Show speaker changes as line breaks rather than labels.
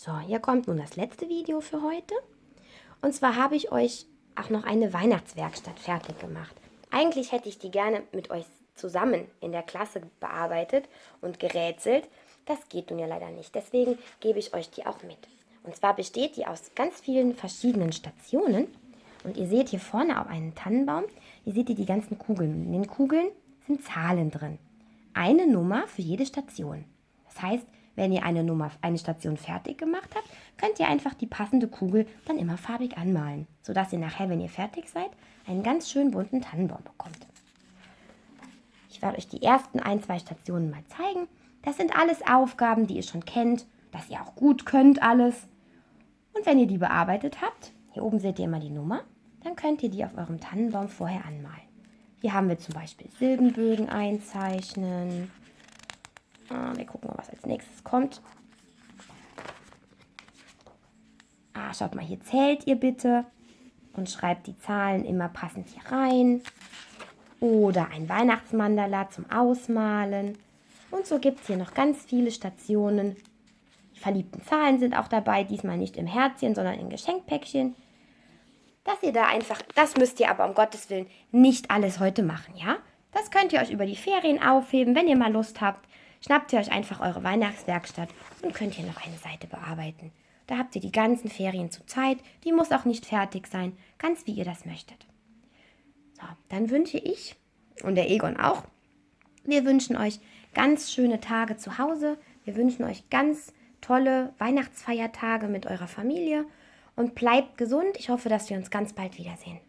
So, hier kommt nun das letzte Video für heute. Und zwar habe ich euch auch noch eine Weihnachtswerkstatt fertig gemacht. Eigentlich hätte ich die gerne mit euch zusammen in der Klasse bearbeitet und gerätselt. Das geht nun ja leider nicht. Deswegen gebe ich euch die auch mit. Und zwar besteht die aus ganz vielen verschiedenen Stationen. Und ihr seht hier vorne auch einen Tannenbaum. Hier seht ihr die ganzen Kugeln. In den Kugeln sind Zahlen drin. Eine Nummer für jede Station. Das heißt, wenn ihr eine Station fertig gemacht habt, könnt ihr einfach die passende Kugel dann immer farbig anmalen, sodass ihr nachher, wenn ihr fertig seid, einen ganz schön bunten Tannenbaum bekommt. Ich werde euch die ersten 2 Stationen mal zeigen. Das sind alles Aufgaben, die ihr schon kennt, dass ihr auch gut könnt alles. Und wenn ihr die bearbeitet habt, hier oben seht ihr immer die Nummer, dann könnt ihr die auf eurem Tannenbaum vorher anmalen. Hier haben wir zum Beispiel Silbenbögen einzeichnen. Wir gucken mal, was als nächstes kommt. Schaut mal, hier zählt ihr bitte und schreibt die Zahlen immer passend hier rein. Oder ein Weihnachtsmandala zum Ausmalen. Und so gibt es hier noch ganz viele Stationen. Die verliebten Zahlen sind auch dabei, diesmal nicht im Herzchen, sondern in Geschenkpäckchen. Dass ihr da einfach, das müsst ihr aber um Gottes Willen nicht alles heute machen, ja? Das könnt ihr euch über die Ferien aufheben, wenn ihr mal Lust habt. Schnappt ihr euch einfach eure Weihnachtswerkstatt und könnt hier noch eine Seite bearbeiten. Da habt ihr die ganzen Ferien zur Zeit. Die muss auch nicht fertig sein, ganz wie ihr das möchtet. So, dann wünsche ich und der Egon auch, wir wünschen euch ganz schöne Tage zu Hause. Wir wünschen euch ganz tolle Weihnachtsfeiertage mit eurer Familie und bleibt gesund. Ich hoffe, dass wir uns ganz bald wiedersehen.